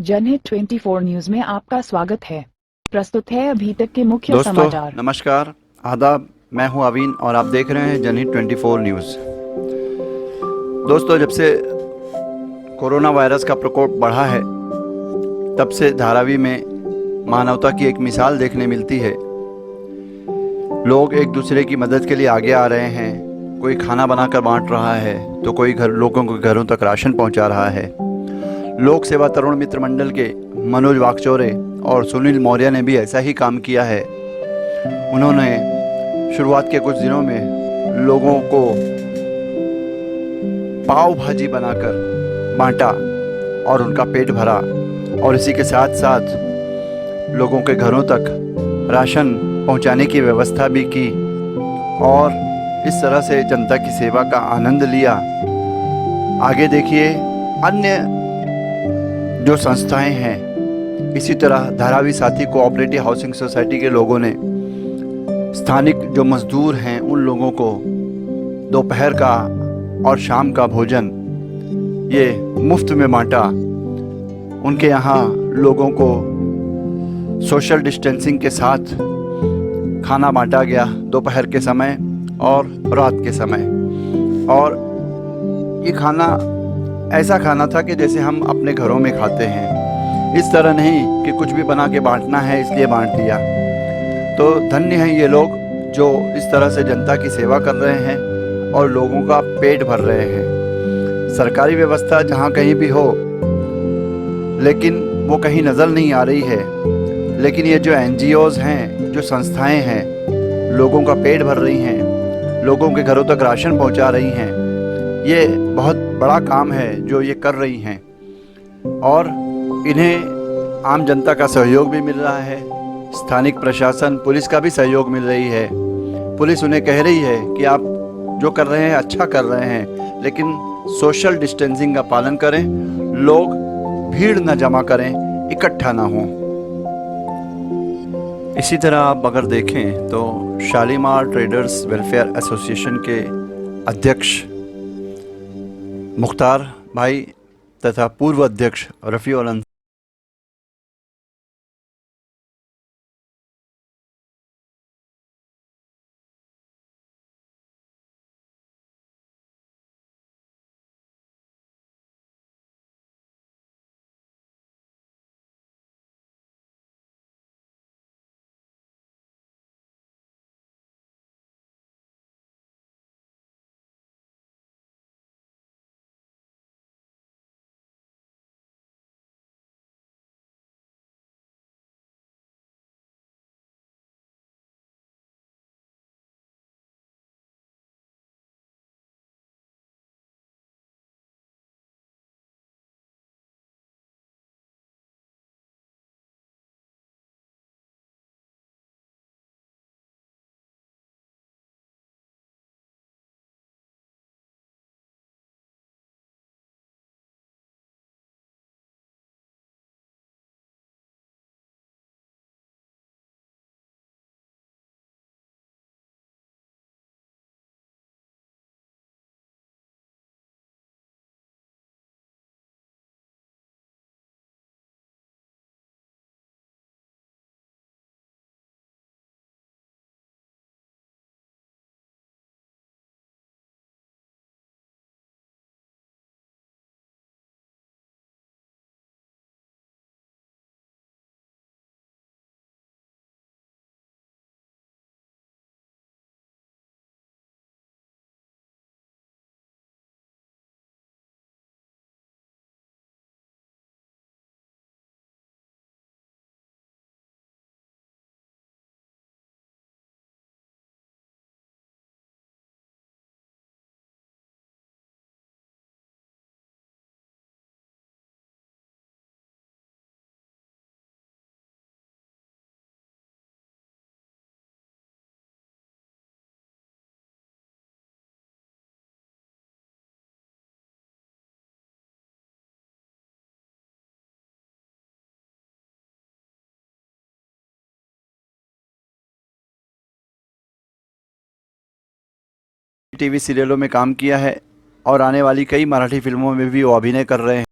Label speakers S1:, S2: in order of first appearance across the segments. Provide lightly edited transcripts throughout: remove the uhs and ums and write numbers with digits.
S1: जनहित 24 न्यूज में आपका स्वागत है। प्रस्तुत है अभी तक के मुख्य समाचार।
S2: नमस्कार, आदाब। मैं हूं अवीन और आप देख रहे हैं जनहित 24 न्यूज़। दोस्तों, जब से कोरोना वायरस का प्रकोप बढ़ा है तब से धारावी में मानवता की एक मिसाल देखने मिलती है। लोग एक दूसरे की मदद के लिए आगे आ रहे हैं। कोई खाना बनाकर बांट रहा है तो कोई लोगों के घरों तक राशन पहुंचा रहा है। लोक सेवा तरुण मित्र मंडल के मनोज वाकचौरे और सुनील मौर्य ने भी ऐसा ही काम किया है। उन्होंने शुरुआत के कुछ दिनों में लोगों को पाव भाजी बनाकर बांटा और उनका पेट भरा, और इसी के साथ साथ लोगों के घरों तक राशन पहुंचाने की व्यवस्था भी की और इस तरह से जनता की सेवा का आनंद लिया। आगे देखिए, अन्य जो संस्थाएं हैं, इसी तरह धारावी साथी कोऑपरेटिव हाउसिंग सोसाइटी के लोगों ने स्थानिक जो मजदूर हैं उन लोगों को दोपहर का और शाम का भोजन ये मुफ्त में बांटा। उनके यहाँ लोगों को सोशल डिस्टेंसिंग के साथ खाना बांटा गया दोपहर के समय और रात के समय। और ये खाना ऐसा खाना था कि जैसे हम अपने घरों में खाते हैं, इस तरह नहीं कि कुछ भी बना के बांटना है इसलिए बांट दिया। तो धन्य हैं ये लोग जो इस तरह से जनता की सेवा कर रहे हैं और लोगों का पेट भर रहे हैं। सरकारी व्यवस्था जहाँ कहीं भी हो, लेकिन वो कहीं नज़र नहीं आ रही है। लेकिन ये जो NGOs हैं, जो संस्थाएं हैं, लोगों का पेट भर रही हैं, लोगों के घरों तक राशन पहुंचा रही हैं, ये बहुत बड़ा काम है जो ये कर रही हैं। और इन्हें आम जनता का सहयोग भी मिल रहा है। स्थानिक प्रशासन, पुलिस का भी सहयोग मिल रही है। पुलिस उन्हें कह रही है कि आप जो कर रहे हैं अच्छा कर रहे हैं, लेकिन सोशल डिस्टेंसिंग का पालन करें, लोग भीड़ न जमा करें, इकट्ठा ना हों। इसी तरह आप अगर देखें तो शालीमार ट्रेडर्स वेलफेयर एसोसिएशन के अध्यक्ष मुख्तार भाई तथा पूर्व अध्यक्ष रफ़ी और टीवी सीरियलों में काम किया है और आने वाली कई मराठी फिल्मों में भी वो अभिनय कर रहे हैं।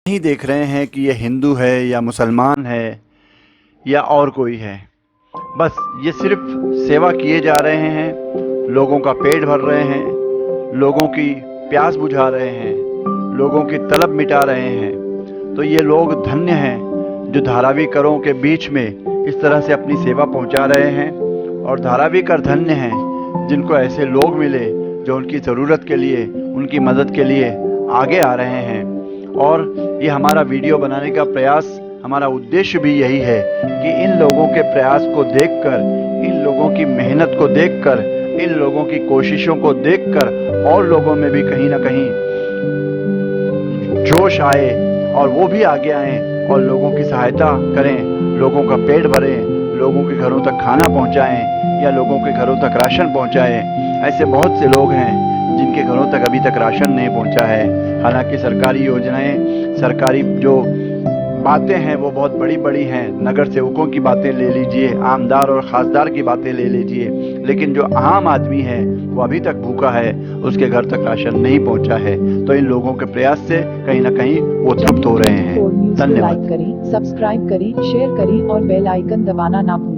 S2: नहीं देख रहे हैं कि ये हिंदू है या मुसलमान है या और कोई है। बस ये सिर्फ सेवा किए जा रहे हैं, लोगों का पेट भर रहे हैं, लोगों की प्यास बुझा रहे हैं, लोगों की तलब मिटा रहे हैं। तो ये लोग धन्य हैं जो धारावी करों के बीच में इस तरह से अपनी सेवा पहुंचा रहे हैं। और धारावी कर धन्य हैं जिनको ऐसे लोग मिले जो उनकी ज़रूरत के लिए, उनकी मदद के लिए आगे आ रहे हैं। और ये हमारा वीडियो बनाने का प्रयास, हमारा उद्देश्य भी यही है कि इन लोगों के प्रयास को देखकर, इन लोगों की मेहनत को देखकर, इन लोगों की कोशिशों को देखकर और लोगों में भी कहीं ना कहीं जोश आए और वो भी आगे आएं और लोगों की सहायता करें, लोगों का पेट भरें, लोगों के घरों तक खाना पहुंचाएं या लोगों के घरों तक राशन पहुंचाएं। ऐसे बहुत से लोग हैं जिनके घरों तक अभी तक राशन नहीं पहुंचा है। हालांकि सरकारी योजनाएं, सरकारी जो बातें हैं वो बहुत बड़ी बड़ी हैं। नगर सेवकों की बातें ले लीजिए, आमदार और खासदार की बातें ले लीजिए, लेकिन जो आम आदमी है वो अभी तक भूखा है, उसके घर तक राशन नहीं पहुंचा है। तो इन लोगों के प्रयास से कहीं ना कहीं वो तृप्त हो रहे हैं।
S1: लाइक
S2: धन्यवाद।
S1: करें, सब्सक्राइब करें, शेयर करें और बेल आइकन दबाना ना भूलें।